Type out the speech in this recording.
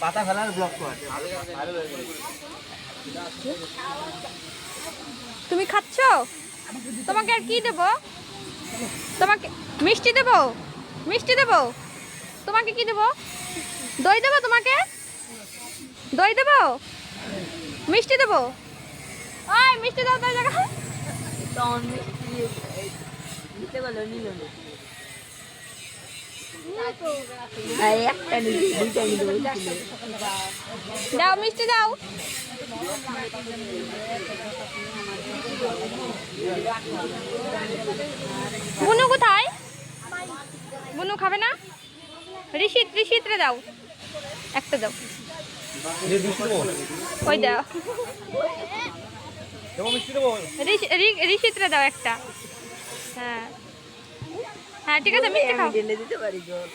পাতা ফেলার ব্লক কর। তুমি খাচ্ছ? তোমাকে আর কি দেব? তোমাকে মিষ্টি দেব? মিষ্টি দেব? তোমাকে কি দেব? দই দেব তোমাকে? দই দেব? মিষ্টি দেব? ওই মিষ্টি দাও তাই জায়গা। তখন মিষ্টি দিতে গেলো নিল না। একটা নিল, দুইটা নিল, দাও মিষ্টি দাও। বুনু কোথায়? বুনু খাবে না? ঋষিত ঋষিতরে দাও, একটা দাও। ওই দাও। ঋষিতরে দাও একটা। হ্যাঁ হ্যাঁ ঠিক আছে, মিষ্টি খাও। ঢেলে দিতে পারি জল।